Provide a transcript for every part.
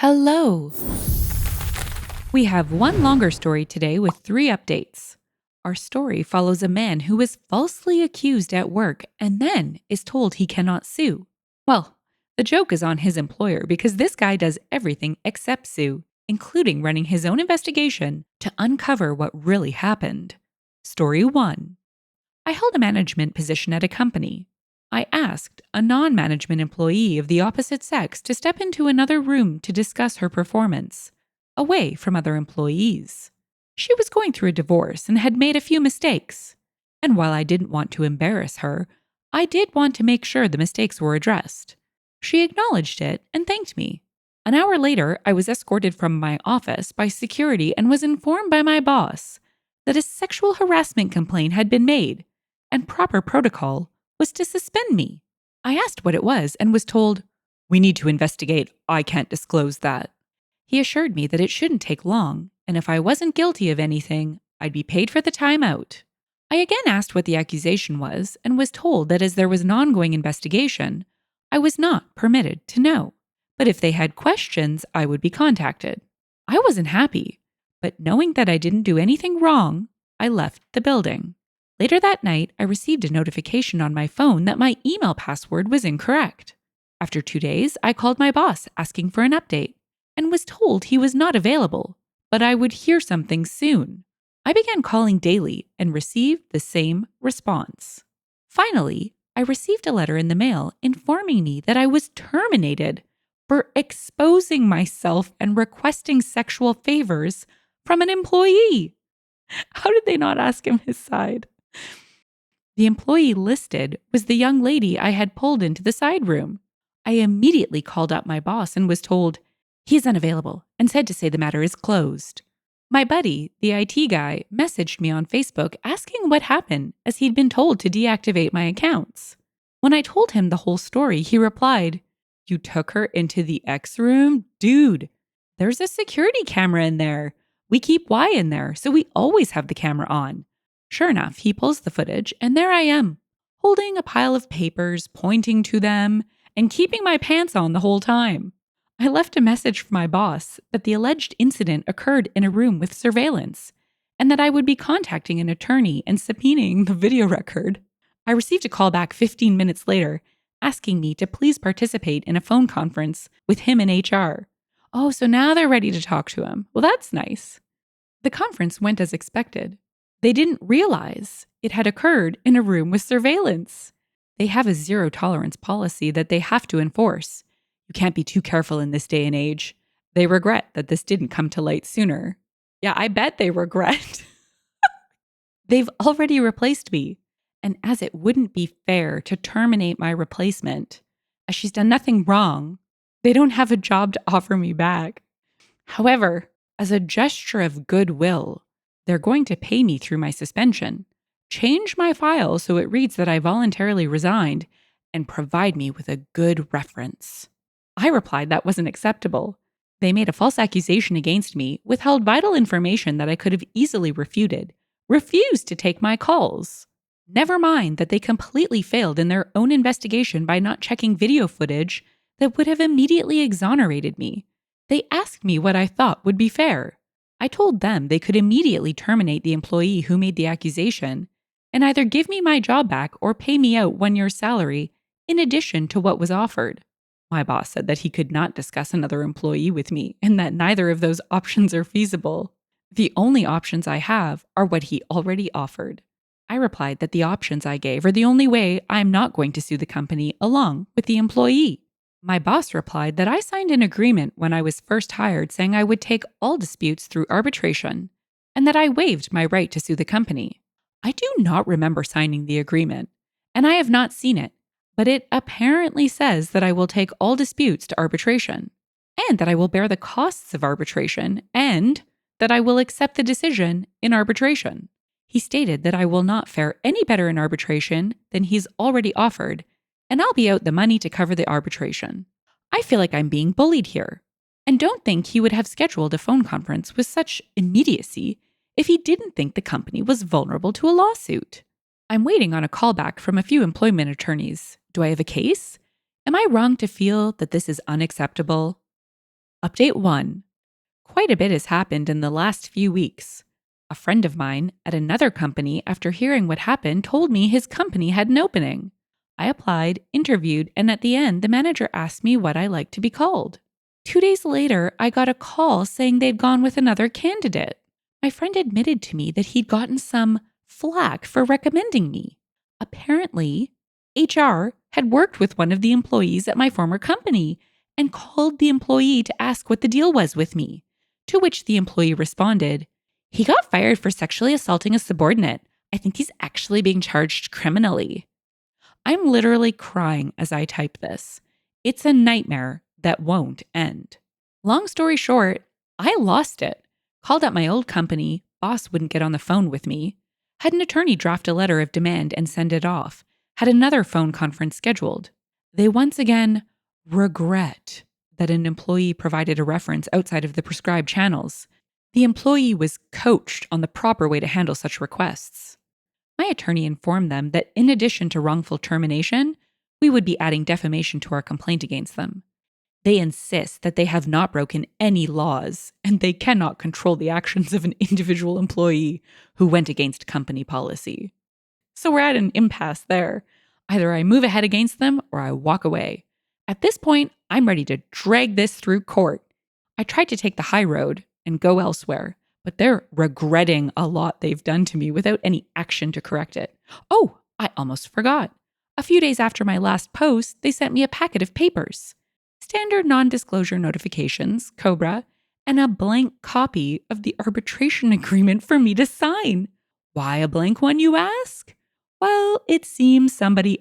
Hello! We have one longer story today with 3 updates. Our story follows a man who was falsely accused at work and then is told he cannot sue. Well, the joke is on his employer because this guy does everything except sue, including running his own investigation to uncover what really happened. Story 1. I held a management position at a company. I asked a non management employee of the opposite sex to step into another room to discuss her performance, away from other employees. She was going through a divorce and had made a few mistakes. And while I didn't want to embarrass her, I did want to make sure the mistakes were addressed. She acknowledged it and thanked me. An hour later, I was escorted from my office by security and was informed by my boss that a sexual harassment complaint had been made, and proper protocol was to suspend me. I asked what it was and was told, "We need to investigate. I can't disclose that." He assured me that it shouldn't take long, and if I wasn't guilty of anything, I'd be paid for the time out. I again asked what the accusation was and was told that as there was an ongoing investigation, I was not permitted to know. But if they had questions, I would be contacted. I wasn't happy, but knowing that I didn't do anything wrong, I left the building. Later that night, I received a notification on my phone that my email password was incorrect. After 2 days, I called my boss asking for an update and was told he was not available, but I would hear something soon. I began calling daily and received the same response. Finally, I received a letter in the mail informing me that I was terminated for exposing myself and requesting sexual favors from an employee. How did they not ask him his side? The employee listed was the young lady I had pulled into the side room. I immediately called up my boss and was told, "He is unavailable," and said to say the matter is closed. My buddy, the IT guy, messaged me on Facebook asking what happened as he'd been told to deactivate my accounts. When I told him the whole story, he replied, "You took her into the X room? Dude, there's a security camera in there. We keep Y in there, so we always have the camera on." Sure enough, he pulls the footage, and there I am, holding a pile of papers, pointing to them, and keeping my pants on the whole time. I left a message for my boss that the alleged incident occurred in a room with surveillance, and that I would be contacting an attorney and subpoenaing the video record. I received a call back 15 minutes later, asking me to please participate in a phone conference with him in HR. Oh, so now they're ready to talk to him. Well, that's nice. The conference went as expected. They didn't realize it had occurred in a room with surveillance. They have a zero tolerance policy that they have to enforce. You can't be too careful in this day and age. They regret that this didn't come to light sooner. Yeah, I bet they regret. They've already replaced me. And as it wouldn't be fair to terminate my replacement, as she's done nothing wrong, they don't have a job to offer me back. However, as a gesture of goodwill, they're going to pay me through my suspension, change my file so it reads that I voluntarily resigned, and provide me with a good reference. I replied that wasn't acceptable. They made a false accusation against me, withheld vital information that I could have easily refuted, refused to take my calls. Never mind that they completely failed in their own investigation by not checking video footage that would have immediately exonerated me. They asked me what I thought would be fair. I told them they could immediately terminate the employee who made the accusation and either give me my job back or pay me out 1 year's salary in addition to what was offered. My boss said that he could not discuss another employee with me and that neither of those options are feasible. The only options I have are what he already offered. I replied that the options I gave are the only way I'm not going to sue the company along with the employee. My boss replied that I signed an agreement when I was first hired saying I would take all disputes through arbitration and that I waived my right to sue the company. I do not remember signing the agreement, and I have not seen it, but it apparently says that I will take all disputes to arbitration and that I will bear the costs of arbitration and that I will accept the decision in arbitration. He stated that I will not fare any better in arbitration than he's already offered, and I'll be out the money to cover the arbitration. I feel like I'm being bullied here, and don't think he would have scheduled a phone conference with such immediacy if he didn't think the company was vulnerable to a lawsuit. I'm waiting on a callback from a few employment attorneys. Do I have a case? Am I wrong to feel that this is unacceptable? Update 1. Quite a bit has happened in the last few weeks. A friend of mine at another company, after hearing what happened, told me his company had an opening. I applied, interviewed, and at the end, the manager asked me what I like to be called. 2 days later, I got a call saying they'd gone with another candidate. My friend admitted to me that he'd gotten some flack for recommending me. Apparently, HR had worked with one of the employees at my former company and called the employee to ask what the deal was with me. To which the employee responded, "He got fired for sexually assaulting a subordinate. I think he's actually being charged criminally." I'm literally crying as I type this. It's a nightmare that won't end. Long story short, I lost it. Called up my old company, boss wouldn't get on the phone with me. Had an attorney draft a letter of demand and send it off. Had another phone conference scheduled. They once again regret that an employee provided a reference outside of the prescribed channels. The employee was coached on the proper way to handle such requests. My attorney informed them that in addition to wrongful termination, we would be adding defamation to our complaint against them. They insist that they have not broken any laws and they cannot control the actions of an individual employee who went against company policy. So we're at an impasse there. Either I move ahead against them or I walk away. At this point, I'm ready to drag this through court. I tried to take the high road and go elsewhere, but they're regretting a lot they've done to me without any action to correct it. Oh, I almost forgot. A few days after my last post, they sent me a packet of papers. Standard non-disclosure notifications, COBRA, and a blank copy of the arbitration agreement for me to sign. Why a blank one, you ask? Well, it seems somebody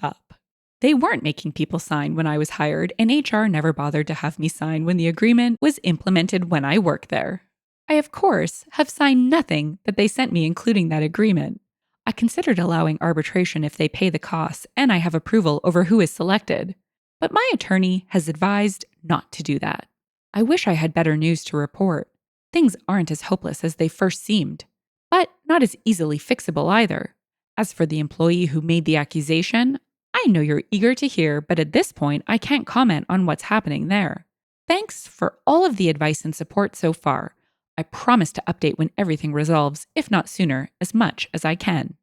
up. They weren't making people sign when I was hired, and HR never bothered to have me sign when the agreement was implemented when I worked there. I, of course, have signed nothing that they sent me, including that agreement. I considered allowing arbitration if they pay the costs and I have approval over who is selected. But my attorney has advised not to do that. I wish I had better news to report. Things aren't as hopeless as they first seemed, but not as easily fixable either. As for the employee who made the accusation, I know you're eager to hear, but at this point, I can't comment on what's happening there. Thanks for all of the advice and support so far. I promise to update when everything resolves, if not sooner, as much as I can.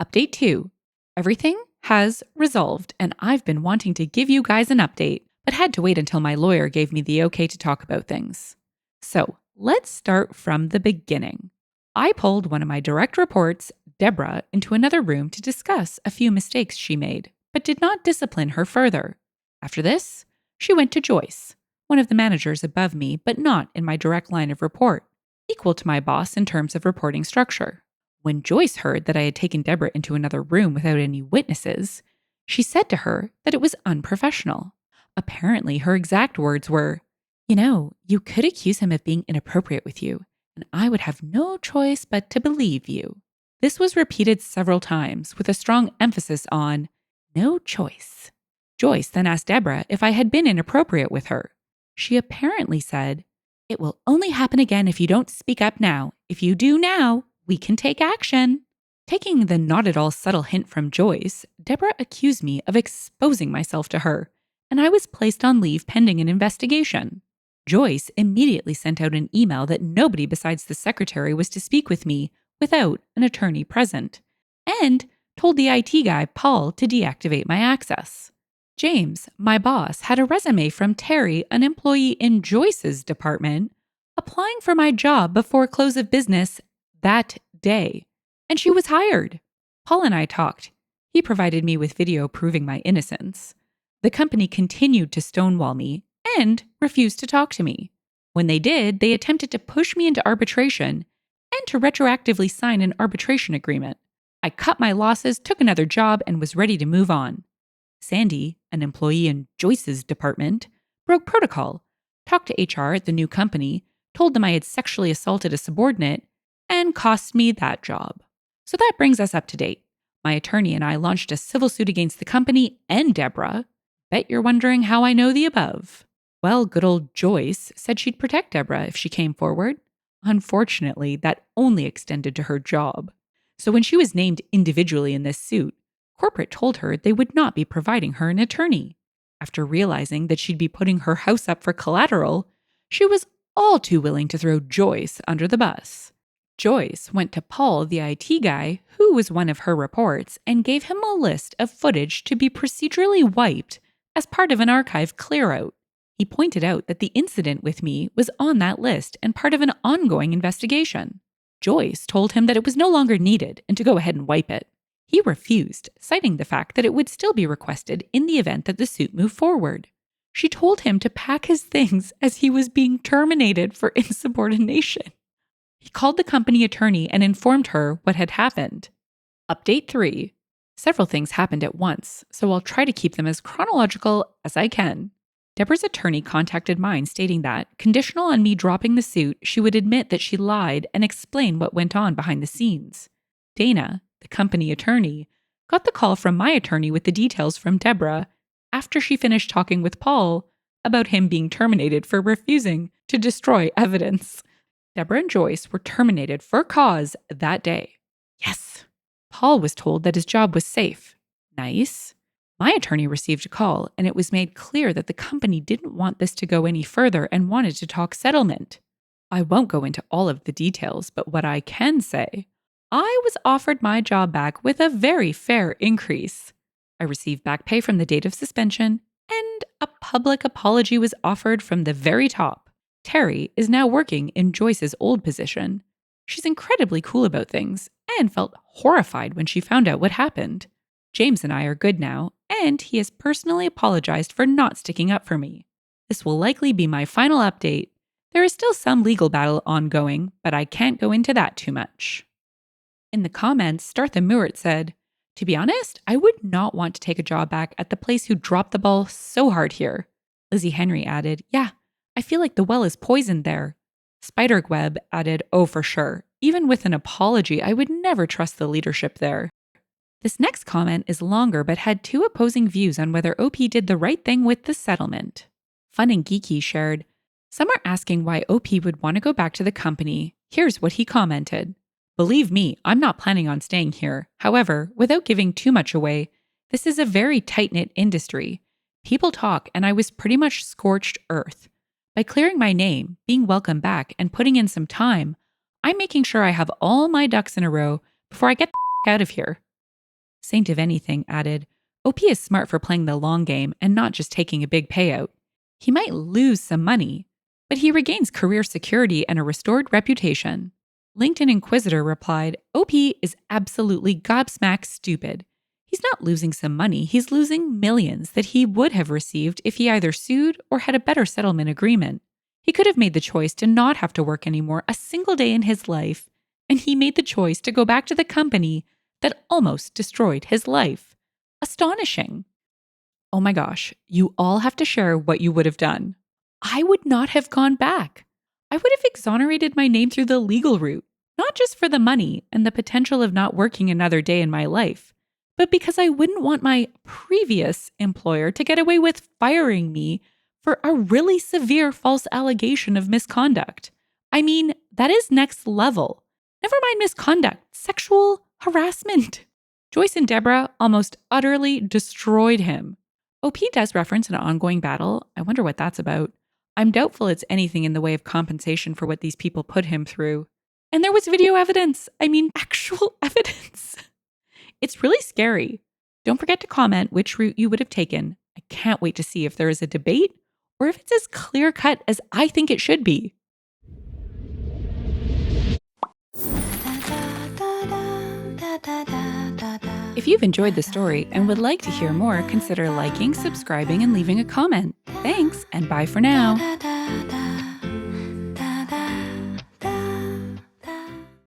Update 2. Everything has resolved, and I've been wanting to give you guys an update, but had to wait until my lawyer gave me the okay to talk about things. So let's start from the beginning. I pulled one of my direct reports, Deborah, into another room to discuss a few mistakes she made, but did not discipline her further. After this, she went to Joyce, one of the managers above me, but not in my direct line of report, equal to my boss in terms of reporting structure. When Joyce heard that I had taken Deborah into another room without any witnesses, she said to her that it was unprofessional. Apparently, her exact words were, "You could accuse him of being inappropriate with you, and I would have no choice but to believe you." This was repeated several times with a strong emphasis on no choice. Joyce then asked Deborah if I had been inappropriate with her. She apparently said, "It will only happen again if you don't speak up now. If you do now, we can take action." Taking the not at all subtle hint from Joyce, Deborah accused me of exposing myself to her, and I was placed on leave pending an investigation. Joyce immediately sent out an email that nobody besides the secretary was to speak with me without an attorney present, and told the IT guy, Paul, to deactivate my access. James, my boss, had a resume from Terry, an employee in Joyce's department, applying for my job before close of business that day, and she was hired. Paul and I talked. He provided me with video proving my innocence. The company continued to stonewall me and refused to talk to me. When they did, they attempted to push me into arbitration and to retroactively sign an arbitration agreement. I cut my losses, took another job, and was ready to move on. Sandy, an employee in Joyce's department, broke protocol, talked to HR at the new company, told them I had sexually assaulted a subordinate, and cost me that job. So that brings us up to date. My attorney and I launched a civil suit against the company and Deborah. Bet you're wondering how I know the above. Well, good old Joyce said she'd protect Deborah if she came forward. Unfortunately, that only extended to her job. So when she was named individually in this suit, corporate told her they would not be providing her an attorney. After realizing that she'd be putting her house up for collateral, She was all too willing to throw Joyce under the bus. Joyce went to Paul, the IT guy, who was one of her reports, and gave him a list of footage to be procedurally wiped as part of an archive clear-out. He pointed out that the incident with me was on that list and part of an ongoing investigation. Joyce told him that it was no longer needed and to go ahead and wipe it. He refused, citing the fact that it would still be requested in the event that the suit moved forward. She told him to pack his things as he was being terminated for insubordination. He called the company attorney and informed her what had happened. Update 3. Several things happened at once, so I'll try to keep them as chronological as I can. Deborah's attorney contacted mine stating that, conditional on me dropping the suit, she would admit that she lied and explain what went on behind the scenes. Dana, the company attorney, got the call from my attorney with the details from Deborah after she finished talking with Paul about him being terminated for refusing to destroy evidence. Deborah and Joyce were terminated for cause that day. Yes. Paul was told that his job was safe. Nice. My attorney received a call, and it was made clear that the company didn't want this to go any further and wanted to talk settlement. I won't go into all of the details, but what I can say, I was offered my job back with a very fair increase. I received back pay from the date of suspension, and a public apology was offered from the very top. Terry is now working in Joyce's old position. She's incredibly cool about things and felt horrified when she found out what happened. James and I are good now, and he has personally apologized for not sticking up for me. This will likely be my final update. There is still some legal battle ongoing, but I can't go into that too much. In the comments, Startha Mewert said, "To be honest, I would not want to take a job back at the place who dropped the ball so hard here." Lizzie Henry added, "Yeah, I feel like the well is poisoned there." Spiderweb added, "Oh, for sure. Even with an apology, I would never trust the leadership there." This next comment is longer but had two opposing views on whether OP did the right thing with the settlement. Fun and Geeky shared, "Some are asking why OP would want to go back to the company. Here's what he commented. Believe me, I'm not planning on staying here. However, without giving too much away, this is a very tight-knit industry. People talk and I was pretty much scorched earth. By clearing my name, being welcome back, and putting in some time, I'm making sure I have all my ducks in a row before I get the out of here." Saint of Anything added, "OP is smart for playing the long game and not just taking a big payout. He might lose some money, but he regains career security and a restored reputation." LinkedIn Inquisitor replied, "OP is absolutely gobsmack stupid. He's not losing some money, he's losing millions that he would have received if he either sued or had a better settlement agreement. He could have made the choice to not have to work anymore a single day in his life, and he made the choice to go back to the company that almost destroyed his life. Astonishing." Oh my gosh, you all have to share what you would have done. I would not have gone back. I would have exonerated my name through the legal route, not just for the money and the potential of not working another day in my life, but because I wouldn't want my previous employer to get away with firing me for a really severe false allegation of misconduct. I mean, that is next level. Never mind misconduct, sexual harassment. Joyce and Deborah almost utterly destroyed him. OP does reference an ongoing battle. I wonder what that's about. I'm doubtful it's anything in the way of compensation for what these people put him through. And there was video evidence. I mean, actual evidence. It's really scary. Don't forget to comment which route you would have taken. I can't wait to see if there is a debate or if it's as clear-cut as I think it should be. If you've enjoyed the story and would like to hear more, consider liking, subscribing, and leaving a comment. Thanks, and bye for now.